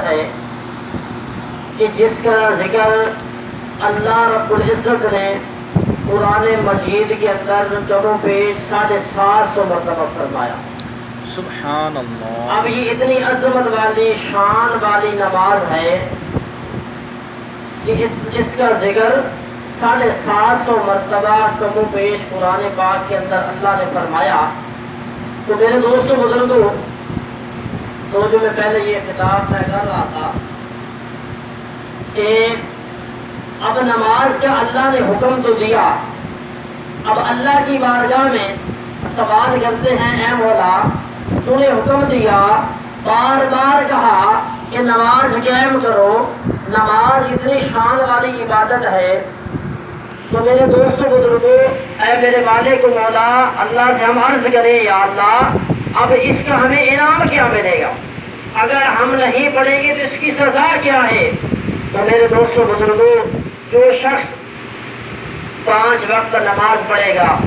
ہے کہ جس کا ذکر اللہ رب العزت نے قرآن مجید کے اندر جب پیش 750 مرتبہ فرمایا. سبحان اللہ. اب یہ اتنی عظمت والی شان والی نماز ہے کہ جس کا ذکر 750 مرتبہ کم و پیش قرآن پاک کے اندر اللہ نے فرمایا. تو میرے دوستوں بزرگوں، تو جو میں پہلے یہ خطاب میں کر رہا تھا کہ اب نماز کا اللہ نے حکم تو دیا، اب اللہ کی بارگاہ میں سوال کرتے ہیں اے مولا تو نے حکم دیا، بار بار کہا کہ نماز قائم کرو، نماز اتنی شان والی عبادت ہے. تو میرے دوستوں بزرگوں، اے میرے مالک و مولا، اللہ سے ہم عرض کریں یا اللہ اب اس کا ہمیں انعام کیا ملے گا؟ اگر ہم نہیں پڑھیں گے تو اس کی سزا کیا ہے؟ تو میرے دوستوں بزرگوں، جو شخص 5 وقت نماز پڑھے گا،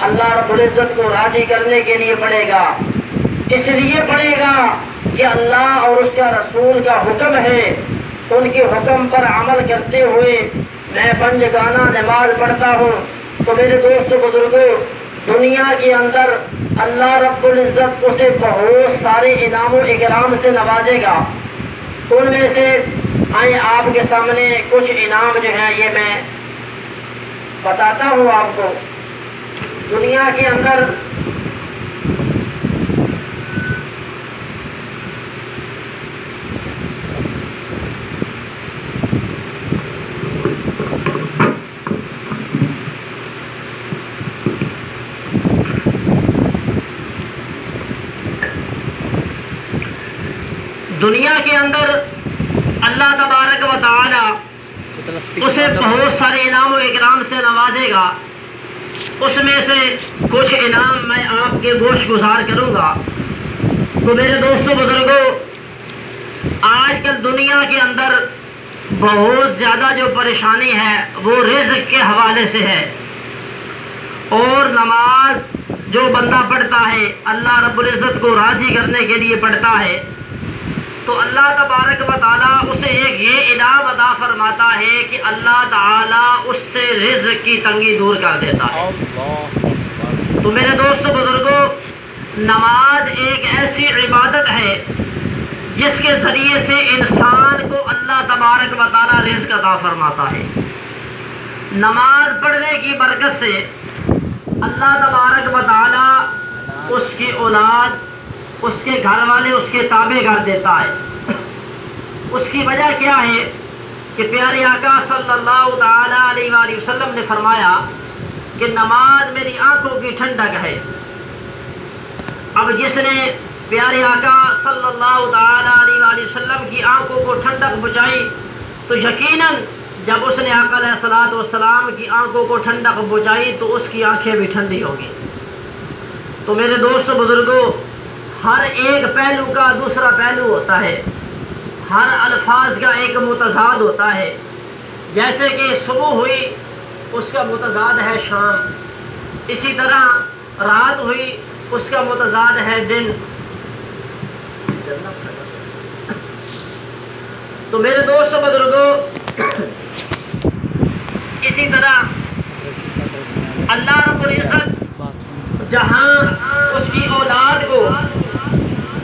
اللہ رب العزت کو راضی کرنے کے لیے پڑھے گا، اس لیے پڑھے گا کہ اللہ اور اس کا رسول کا حکم ہے، ان کے حکم پر عمل کرتے ہوئے میں 5 گانا نماز پڑھتا ہوں. تو میرے دوستوں بزرگوں، دنیا کے اندر اللہ رب العزت اسے بہت سارے انعام و اکرام سے نوازے گا. ان میں سے آئیں آپ کے سامنے کچھ انعام جو ہیں یہ میں بتاتا ہوں آپ کو. دنیا کے اندر اللہ تبارک و تعالی اسے بہت سارے انعام و اکرام سے نوازے گا. اس میں سے کچھ انعام میں آپ کے گوش گزار کروں گا. تو میرے دوستوں بزرگوں، آج کل دنیا کے اندر بہت زیادہ جو پریشانی ہے وہ رزق کے حوالے سے ہے. اور نماز جو بندہ پڑھتا ہے اللہ رب العزت کو راضی کرنے کے لیے پڑھتا ہے، تو اللہ تبارک و تعالیٰ اسے ایک یہ انعام عطا فرماتا ہے کہ اللہ تعالیٰ اس سے رزق کی تنگی دور کر دیتا ہے. تو میرے دوستو بزرگوں، نماز ایک ایسی عبادت ہے جس کے ذریعے سے انسان کو اللہ تبارک و تعالیٰ رزق عطا فرماتا ہے. نماز پڑھنے کی برکت سے اللہ تبارک و تعالیٰ اس کی اولاد، اس کے گھر والے اس کے تابع کر دیتا ہے. اس کی وجہ کیا ہے کہ پیارے آقا صلی اللہ تعالیٰ علیہ وآلہ وسلم نے فرمایا کہ نماز میری آنکھوں کی ٹھنڈک ہے. اب جس نے پیارے آقا صلی اللہ تعالیٰ علیہ وآلہ وسلم کی آنکھوں کو ٹھنڈک پہنچائی تو یقیناً جب اس نے آقا علیہ الصلوۃ والسلام کی آنکھوں کو ٹھنڈک پہنچائی تو اس کی آنکھیں بھی ٹھنڈی ہوں گی. تو میرے دوست بزرگوں، ہر ایک پہلو کا دوسرا پہلو ہوتا ہے، ہر الفاظ کا ایک متضاد ہوتا ہے. جیسے کہ صبح ہوئی اس کا متضاد ہے شام، اسی طرح رات ہوئی اس کا متضاد ہے دن. تو میرے دوست بزرگوں، اسی طرح اللہ رب العزت جہاں اس کی اولاد کو،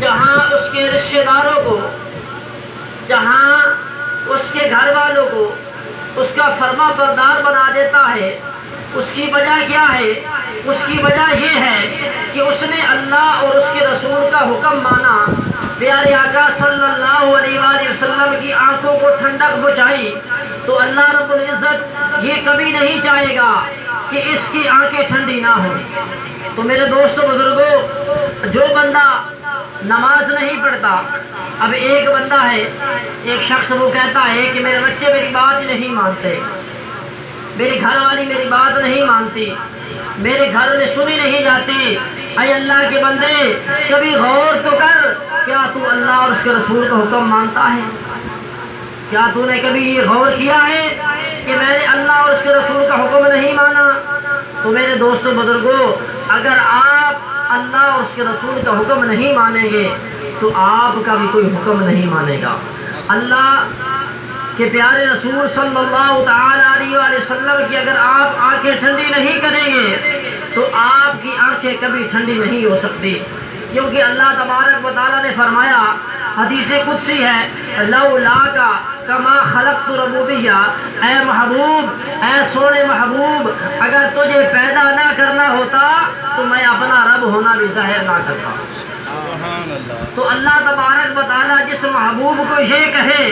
جہاں اس کے رشتہ داروں کو، جہاں اس کے گھر والوں کو اس کا فرما بردار بنا دیتا ہے، اس کی وجہ کیا ہے؟ اس کی وجہ یہ ہے کہ اس نے اللہ اور اس کے رسول کا حکم مانا، پیارے آقا صلی اللہ علیہ وآلہ وسلم کی آنکھوں کو ٹھنڈک پہنچائی. تو اللہ رب العزت یہ کبھی نہیں چاہے گا کہ اس کی آنکھیں ٹھنڈی نہ ہوں. تو میرے دوستوں بزرگوں، جو بندہ نماز نہیں پڑھتا، اب ایک بندہ ہے، ایک شخص وہ کہتا ہے کہ میرے بچے میری بات نہیں مانتے، میری گھر والی میری بات نہیں مانتی، میرے گھر میں سنی نہیں جاتی. اے اللہ کے بندے، کبھی غور تو کر، کیا تو اللہ اور اس کے رسول کا حکم مانتا ہے؟ کیا تو نے کبھی یہ غور کیا ہے کہ میں نے اللہ اور اس کے رسول کا حکم نہیں مانا؟ تو میرے دوستوں بزرگوں، اگر آپ اللہ اور اس کے رسول کا حکم نہیں مانیں گے تو تو آپ کا بھی کوئی حکم نہیں مانے گا۔ اللہ کہ پیارے رسول صلی اللہ تعالیٰ علیہ وآلہ وسلم کی اگر آپ آنکھیں ٹھنڈی نہیں کریں گے تو آپ کی آنکھیں کبھی ٹھنڈی نہیں ہو سکتی، کیونکہ اللہ تبارک و تعالیٰ نے فرمایا، حدیث قدسی ہے، لولاک کما خلقت ربوبیہ، اے محبوب، اے سونے محبوب، اگر تجھے پیدا نہ کرنا ہوتا تو میں اپنا رب ہونا بھی ظاہر نہ کرتا۔ تو اللہ تبارک و تعالیٰ جس محبوب کو یہ کہے،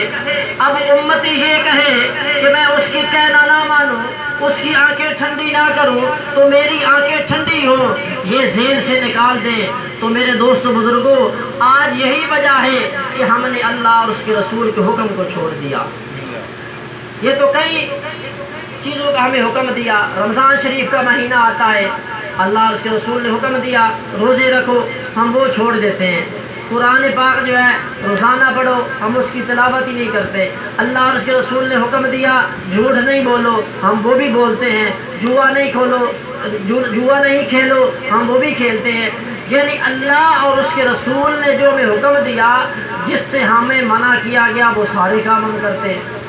اب امتی یہ کہے کہ میں اس کی کہنا نہ مانوں، اس کی آنکھیں ٹھنڈی نہ کروں تو میری آنکھیں ٹھنڈی ہوں، یہ ذہن سے نکال دیں۔ تو میرے دوستو بزرگوں، آج یہی وجہ ہے کہ ہم نے اللہ اور اس کے رسول کے حکم کو چھوڑ دیا۔ یہ تو کئی چیزوں کا ہمیں حکم دیا، رمضان شریف کا مہینہ آتا ہے، اللہ اور اس کے رسول نے حکم دیا روزے رکھو، ہم وہ چھوڑ دیتے ہیں۔ قرآن پاک جو ہے روزانہ پڑھو، ہم اس کی تلاوت ہی نہیں کرتے۔ اللہ اور اس کے رسول نے حکم دیا جھوٹ نہیں بولو، ہم وہ بھی بولتے ہیں۔ جوا نہیں کھیلو، ہم وہ بھی کھیلتے ہیں۔ یعنی اللہ اور اس کے رسول نے جو ہمیں حکم دیا، جس سے ہمیں منع کیا گیا، وہ سارے کام ہم کرتے ہیں۔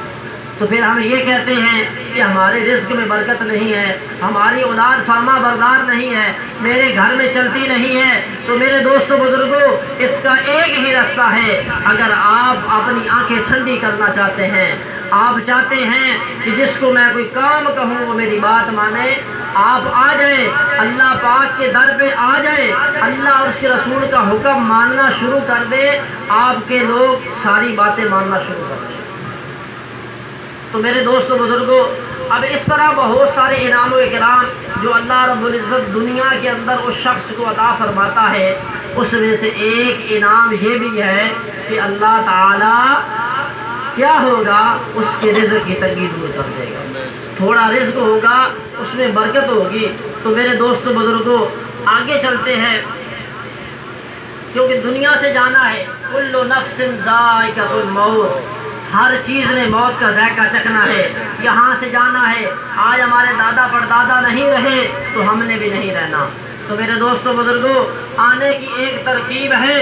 تو پھر ہم یہ کہتے ہیں کہ ہمارے رزق میں برکت نہیں ہے، ہماری اولاد فرما بردار نہیں ہے، میرے گھر میں چلتی نہیں ہے۔ تو میرے دوستو بزرگوں، اس کا ایک ہی راستہ ہے، اگر آپ اپنی آنکھیں ٹھنڈی کرنا چاہتے ہیں، آپ چاہتے ہیں کہ جس کو میں کوئی کام کہوں وہ میری بات مانے، آپ آ جائیں، اللہ پاک کے در پہ آ جائیں، اللہ اور اس کے رسول کا حکم ماننا شروع کر دیں، آپ کے لوگ ساری باتیں ماننا شروع کر دیں۔ تو میرے دوستو بزرگوں، اب اس طرح بہت سارے انعام و اکرام جو اللہ رب العزت دنیا کے اندر اس شخص کو عطا فرماتا ہے، اس میں سے ایک انعام یہ بھی ہے کہ اللہ تعالیٰ کیا ہوگا، اس کے رزق کی تنگی دور کر دے گا۔ تھوڑا رزق ہوگا، اس میں برکت ہوگی۔ تو میرے دوستو بزرگوں، آگے چلتے ہیں، کیونکہ دنیا سے جانا ہے، کل نفس ذائقۃ الموت، ہر چیز نے موت کا ذائقہ چکھنا ہے، یہاں سے جانا ہے۔ آج ہمارے دادا پردادا نہیں رہے تو ہم نے بھی نہیں رہنا۔ تو میرے دوستو بزرگوں، آنے کی ایک ترتیب ہے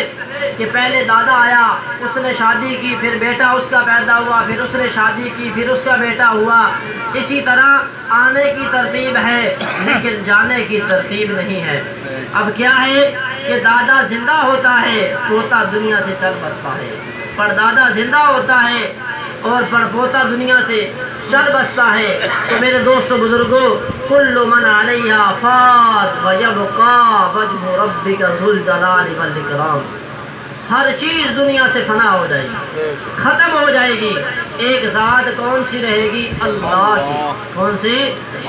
کہ پہلے دادا آیا، اس نے شادی کی، پھر بیٹا اس کا پیدا ہوا، پھر اس نے شادی کی، پھر اس کا بیٹا ہوا۔ اسی طرح آنے کی ترتیب ہے لیکن جانے کی ترتیب نہیں ہے۔ اب کیا ہے کہ دادا زندہ ہوتا ہے، پوتا دنیا سے چل بستا ہے، پردادا زندہ ہوتا ہے اور پڑپوتا دنیا سے چل بستا ہے۔ تو میرے دوستو بزرگوں، کل من علیہا فان ویبقی وجہ ربک ذو الجلال والاکرام، ہر چیز دنیا سے فنا ہو جائے گی، ختم ہو جائے گی، ایک ذات کون سی رہے گی؟ اللہ کی۔ کون سی؟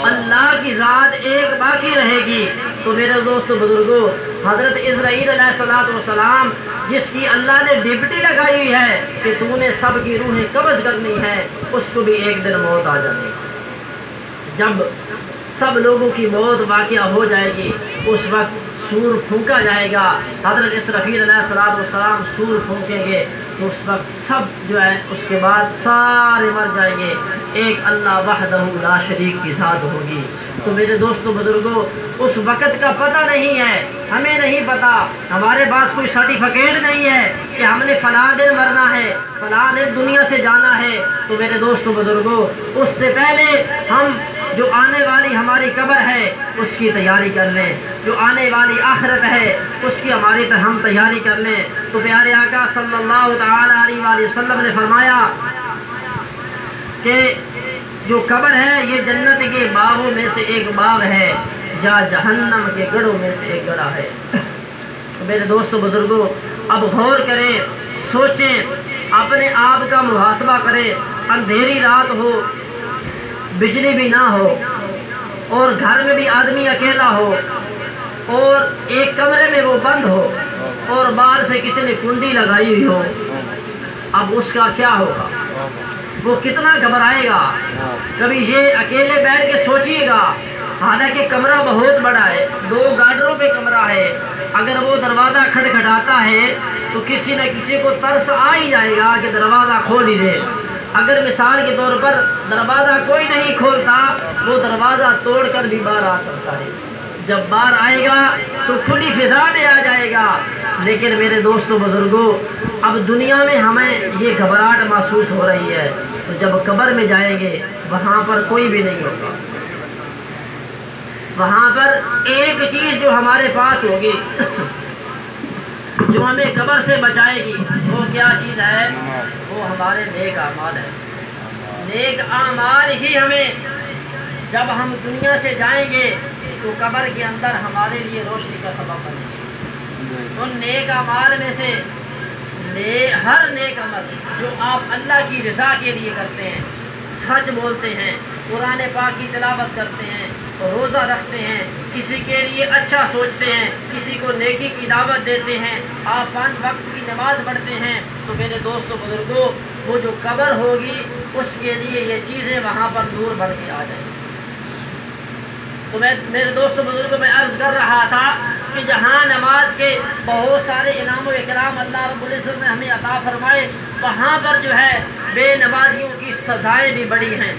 اللہ کی ذات ایک باقی رہے گی۔ تو میرے دوستو بزرگوں، حضرت اسرائیل علیہ السلام جس کی اللہ نے ڈپٹی لگائی ہوئی ہے کہ تو نے سب کی روحیں قبض کرنی ہے، اس کو بھی ایک دن موت آ جائے گی۔ جب سب لوگوں کی موت واقعہ ہو جائے گی، اس وقت سور پھونکا جائے گا، حضرت اسرافیل علیہ السلام سور پھونکیں گے، تو اس وقت سب جو ہے اس کے بعد سارے مر جائیں گے، ایک اللہ وحدہ لا شریک کی ذات ہوگی۔ تو میرے دوستو بزرگوں، اس وقت کا پتہ نہیں ہے، ہمیں نہیں پتہ، ہمارے پاس کوئی سرٹیفکیٹ نہیں ہے کہ ہم نے فلاں دن مرنا ہے، فلاں دن دنیا سے جانا ہے۔ تو میرے دوستو بزرگوں، اس سے پہلے ہم جو آنے والی ہماری قبر ہے اس کی تیاری کر لیں، جو آنے والی آخرت ہے اس کی ہماری ہم تیاری کر لیں۔ تو پیارے آقا صلی اللہ تعالیٰ علیہ وآلہ وسلم نے فرمایا کہ جو قبر ہے یہ جنت کے باغوں میں سے ایک باغ ہے، یا جہنم کے گڑھوں میں سے ایک گڑھا ہے۔ تو میرے دوستو بزرگوں، اب غور کریں، سوچیں، اپنے آپ کا محاسبہ کریں۔ اندھیری رات ہو، بجلی بھی نہ ہو، اور گھر میں بھی آدمی اکیلا ہو، اور ایک کمرے میں وہ بند ہو، اور باہر سے کسی نے کنڈی لگائی ہوئی ہو، اب اس کا کیا ہوگا؟ وہ کتنا گھبرائے گا۔ کبھی یہ اکیلے بیٹھ کے سوچیے گا، حالانکہ کمرہ بہت بڑا ہے، 2 گارڈروں پہ کمرہ ہے، اگر وہ دروازہ کھٹکھٹاتا ہے تو کسی نہ کسی کو ترس آ ہی جائے گا کہ دروازہ کھول ہی دے۔ اگر مثال کے طور پر دروازہ کوئی نہیں کھولتا، وہ دروازہ توڑ کر بھی باہر آ سکتا ہے۔ جب بار آئے گا تو کھلی فضا میں آ جائے گا، لیکن میرے دوستوں بزرگوں اب دنیا میں ہمیں یہ گھبراہٹ محسوس ہو رہی ہے، تو جب قبر میں جائیں گے وہاں پر کوئی بھی نہیں ہوگا، وہاں پر ایک چیز جو ہمارے پاس ہوگی جو ہمیں قبر سے بچائے گی، وہ کیا چیز ہے؟ وہ ہمارے نیک اعمال ہے۔ نیک اعمال ہی ہمیں جب ہم دنیا سے جائیں گے تو قبر کے اندر ہمارے لیے روشنی کا سبب بنے گی۔ ان نیک اعمال میں سے ہر نیک عمل جو آپ اللہ کی رضا کے لیے کرتے ہیں، سچ بولتے ہیں، قرآن پاک کی تلاوت کرتے ہیں، روزہ رکھتے ہیں، کسی کے لیے اچھا سوچتے ہیں، کسی کو نیکی کی دعوت دیتے ہیں، آپ 5 وقت کی نماز پڑھتے ہیں، تو میرے دوستوں بزرگوں وہ جو قبر ہوگی اس کے لیے یہ چیزیں وہاں پر نور بن کے آ جائیں گی۔ تو میرے دوستوں بزرگوں میں عرض کر رہا تھا کہ جہاں نماز کے بہت سارے انعام و اکرام اللہ رب العزت نے ہمیں عطا فرمائے، وہاں پر جو ہے بے نمازیوں کی سزائیں بھی بڑی ہیں۔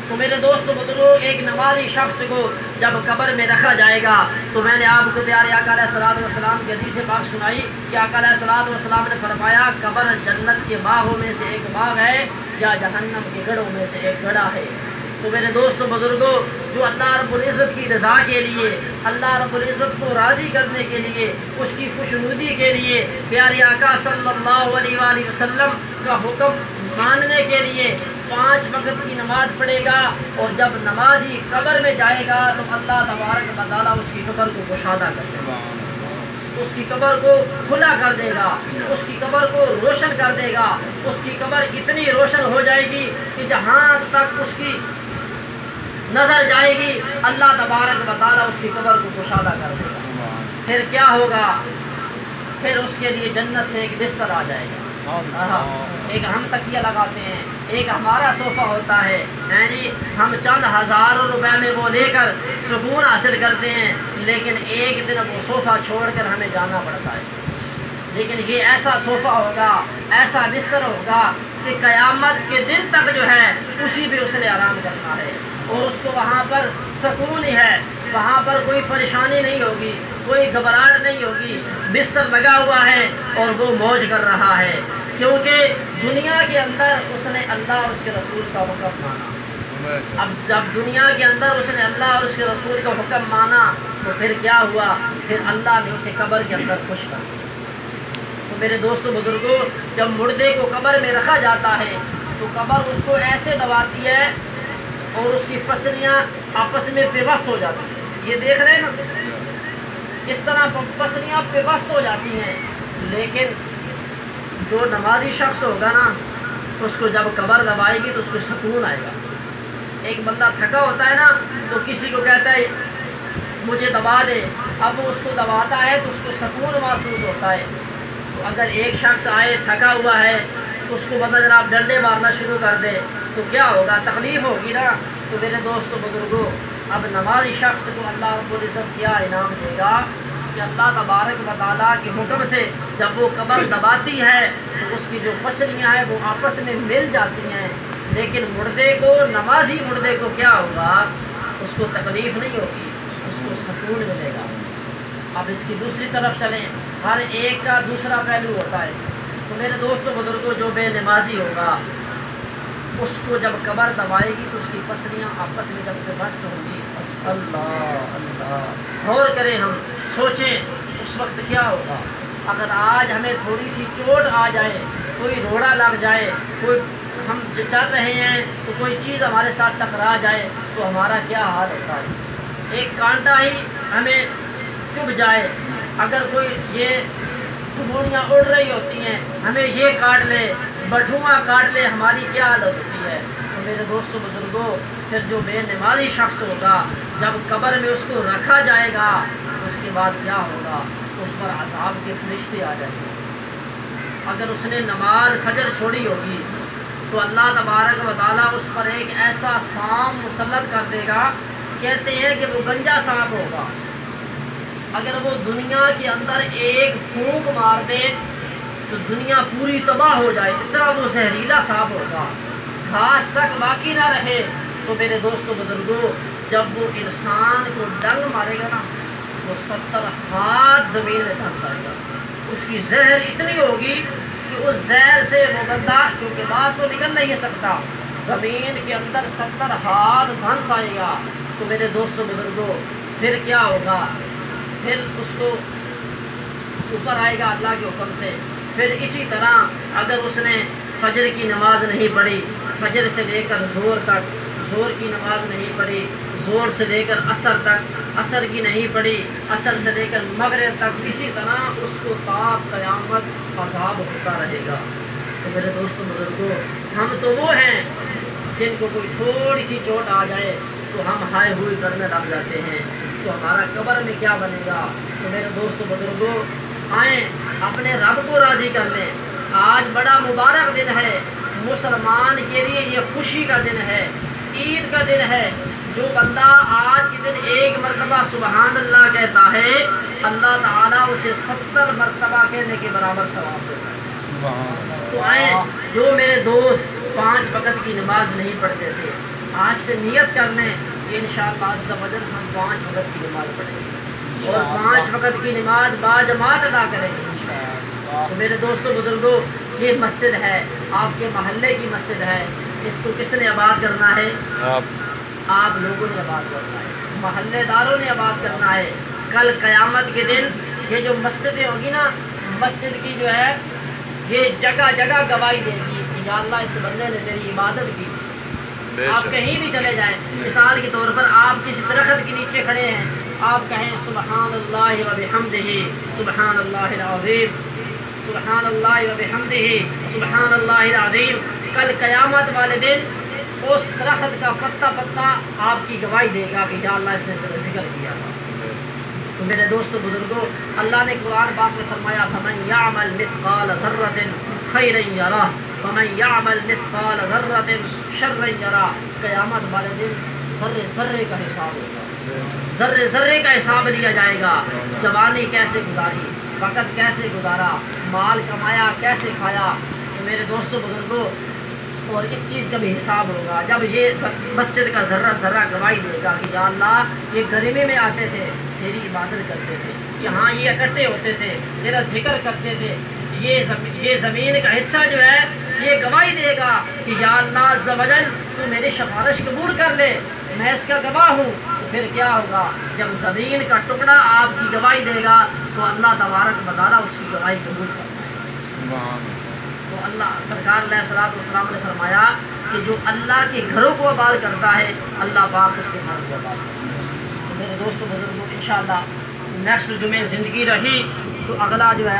تو میرے دوستوں بزرگوں ایک نمازی شخص کو جب قبر میں رکھا جائے گا تو میں نے آپ کو پیارے آقا علیہ الصلوۃ والسلام کی حدیث پاک سنائی کہ آقا علیہ الصلوۃ والسلام نے فرمایا قبر جنت کے باغوں میں سے ایک باغ ہے یا جہنم کے گڑھوں میں سے ایک گڑھا ہے۔ تو میرے دوستوں بزرگوں جو اللہ رب العزت کی رضا کے لیے، اللہ رب العزت کو راضی کرنے کے لیے، اس کی خوشنودی کے لیے پیارے آقا صلی اللہ علیہ وآلہ وسلم کا حکم ماننے کے لیے 5 وقت کی نماز پڑھے گا، اور جب نمازی قبر میں جائے گا تو اللہ تبارک و تعالیٰ اس کی قبر کو گشادہ کر دے گا، اس کی قبر کو کھلا کر دے گا، اس کی قبر کو روشن کر دے گا۔ اس کی قبر اتنی روشن ہو جائے گی کہ جہاں تک اس کی نظر جائے گی اللہ تبارک و تعالیٰ اس کی قبر کو گشادہ کر دے گا۔ پھر کیا ہوگا؟ پھر اس کے لیے جنت سے ایک بستر آ جائے گا، ایک ہم تکیہ لگاتے ہیں، ایک ہمارا صوفہ ہوتا ہے، یعنی ہم چند ہزاروں روپے میں وہ لے کر سکون حاصل کرتے ہیں، لیکن ایک دن وہ صوفہ چھوڑ کر ہمیں جانا پڑتا ہے۔ لیکن یہ ایسا صوفہ ہوگا، ایسا بستر ہوگا کہ قیامت کے دن تک جو ہے اسی پہ اس نے آرام کرنا ہے، اور اس کو وہاں پر سکون ہی ہے، وہاں پر کوئی پریشانی نہیں ہوگی، کوئی گھبراہٹ نہیں ہوگی، بستر لگا ہوا ہے اور وہ موج کر رہا ہے، کیونکہ دنیا کے اندر اس نے اللہ اور اس کے رسول کا حکم مانا۔ اب جب دنیا کے اندر اس نے اللہ اور اس کے رسول کا حکم مانا تو پھر کیا ہوا؟ پھر اللہ نے اسے قبر کے اندر خوش کر دیا۔ تو میرے دوستوں بزرگوں جب مردے کو قبر میں رکھا جاتا ہے تو قبر اس کو ایسے دباتی ہے اور اس کی پسلیاں آپس میں پیوست ہو جاتی ہیں، یہ دیکھ رہے ہیں نا، اس طرح پسلیاں پیوست ہو جاتی ہیں۔ لیکن جو نمازی شخص ہوگا نا اس کو جب قبر دبائے گی تو اس کو سکون آئے گا۔ ایک بندہ تھکا ہوتا ہے نا تو کسی کو کہتا ہے مجھے دبا دے، اب وہ اس کو دباتا ہے تو اس کو سکون محسوس ہوتا ہے۔ تو اگر ایک شخص آئے تھکا ہوا ہے تو اس کو بندہ جناب ڈنڈے مارنا شروع کر دے تو کیا ہوگا؟ تکلیف ہوگی نا۔ تو میرے دوستوں بزرگوں اب نمازی شخص کو اللہ رب العزت کیا انعام دے گا کہ اللہ تبارک و تعالیٰ کے حکم سے جب وہ قبر دباتی ہے تو اس کی جو پسلیاں ہیں وہ آپس میں مل جاتی ہیں، لیکن مردے کو، نمازی مردے کو کیا ہوگا؟ اس کو تکلیف نہیں ہوگی، اس کو سکون ملے گا۔ اب اس کی دوسری طرف چلیں، ہر ایک کا دوسرا پہلو ہوتا ہے۔ تو میرے دوستوں بزرگوں جو بے نمازی ہوگا اس کو جب قبر دبائے گی تو اس کی پسلیاں آپس میں جب پیوست ہوں گی، اللہ اللہ غور کریں، ہم سوچیں اس وقت کیا ہوگا۔ اگر آج ہمیں تھوڑی سی چوٹ آ جائے، کوئی روڑا لگ جائے، کوئی ہم چل رہے ہیں تو کوئی چیز ہمارے ساتھ ٹکرا جائے تو ہمارا کیا حال ہوتا ہے؟ ایک کانٹا ہی ہمیں چبھ جائے، اگر کوئی یہ ٹھڈوریاں اڑ رہی ہوتی ہیں ہمیں یہ کاٹ لے، بٹھواں کاٹ لے، ہماری کیا حالت ہوتی ہے؟ تو میرے دوستوں بزرگوں پھر جو بے نمازی شخص ہوگا جب قبر میں اس کو رکھا جائے گا تو اس کے بعد کیا ہوگا؟ اس پر عذاب کے فرشتے آ جائیں گے۔ اگر اس نے نماز فجر چھوڑی ہوگی تو اللہ تبارک و تعالیٰ اس پر ایک ایسا سام مسلط کر دے گا، کہتے ہیں کہ وہ گنجا سانپ ہوگا، اگر وہ دنیا کے اندر ایک پھونک مار دے تو دنیا پوری تباہ ہو جائے، اتنا وہ زہریلا سانپ ہوگا، گھاس تک باقی نہ رہے۔ تو میرے دوستوں بزرگوں جب وہ انسان کو ڈنگ مارے گا نا وہ 70 ہاتھ زمین میں دھنس آئے گا. اس کی زہر اتنی ہوگی کہ اس زہر سے وہ بندہ کیونکہ بات تو نکل نہیں سکتا، زمین کے اندر 70 ہاتھ دھنس آئے گا. تو میرے دوستوں بزرگوں پھر کیا ہوگا؟ پھر اس کو اوپر آئے گا اللہ کے حکم سے. پھر اسی طرح اگر اس نے فجر کی نماز نہیں پڑھی، فجر سے لے کر زور تک، زور کی نماز نہیں پڑھی، زور سے لے کر عصر تک، عصر کی نہیں پڑھی، عصر سے لے کر مغرب تک، اسی طرح اس کو تا قیامت عذاب ہوتا رہے گا. تو میرے دوستوں بزرگوں ہم تو وہ ہیں جن کو کوئی تھوڑی سی چوٹ آ جائے تو ہم ہائے ہوئی کرنے لگ جاتے ہیں. تو ہمارا قبر میں کیا بنے گا؟ تو میرے دوستوں بزرگوں آئیں اپنے رب کو راضی کر لیں. آج بڑا مبارک دن ہے مسلمان کے لیے، یہ خوشی کا دن ہے، عید کا دن ہے. جو بندہ آج کے دن ایک مرتبہ سبحان اللہ کہتا ہے، اللہ تعالیٰ اسے 70 مرتبہ کہنے کے برابر ثواب دیتا ہے. تو آئیں جو میرے دوست 5 وقت کی نماز نہیں پڑھتے تھے، آج سے نیت کر لیں کہ انشاءاللہ عز و جل ہم 5 وقت کی نماز پڑھیں گے اور 5 وقت کی نماز باجماعت ادا کریں گے. تو میرے دوستوں بزرگوں یہ مسجد ہے، آپ کے محلے کی مسجد ہے، اس کو کس نے آباد کرنا ہے؟ آپ لوگوں نے آباد کرنا ہے، محلے داروں نے آباد کرنا ہے. کل قیامت کے دن یہ جو مسجدیں ہوگی نا، مسجد کی جو ہے یہ جگہ جگہ گواہی دے گی کہ یا اللہ اس بندے نے تیری عبادت کی. آپ کہیں بھی چلے جائیں، مثال کے طور پر آپ کسی درخت کے نیچے کھڑے ہیں، آپ کہیں سبحان اللہ و بحمدہ سبحان اللہ العظیم، سبحان اللہ و بحمدہ سبحان اللہ العظیم. کل قیامت والے دن اس درخت کا پتا پتا آپ کی گواہی دے گا کہ یا اللہ اس نے تیرا ذکر کیا تھا. تو میرے دوستو بزرگوں اللہ نے قرآن پاک میں فرمایا فَمَنْ يَعْمَلْ مِثْقَالَ ذَرَّةٍ خَيْرًا يَرَهُ وَمَنْ يَعْمَلْ مِثْقَالَ ذَرَّةٍ شَرًّا يَرَهُ. قیامت والے دن ذرے ذرے کا حساب ہوگا، ذرے ذرے کا حساب لیا جائے گا. جوانی کیسے گزاری، وقت کیسے گزارا، مال کمایا کیسے کھایا. تو میرے دوستو بزرگوں اور اس چیز کا بھی حساب ہوگا جب یہ مسجد کا ذرہ ذرہ گواہی دے گا کہ یا اللہ یہ گرمی میں آتے تھے، تیری عبادت کرتے تھے، یہاں یہ اکٹھے ہوتے تھے، تیرا ذکر کرتے تھے. یہ زمین کا حصہ جو ہے یہ گواہی دے گا کہ یا اللہ عز و جل تو میری سفارش قبول کر لے، میں اس کا گواہ ہوں. تو پھر کیا ہوگا؟ جب زمین کا ٹکڑا آپ کی گواہی دے گا تو اللہ تبارک و تعالیٰ اس کی گواہی قبول کرتا ہے. تو اللہ سرکار علیہ الصلوۃ والسلام نے فرمایا کہ جو اللہ کے گھروں کو آباد کرتا ہے اللہ پاک اس کے گھر کو آباد کرتا ہے. تو میرے دوستوں بزرگوں انشاءاللہ نیکسٹ جمعے زندگی رہی تو اگلا جو ہے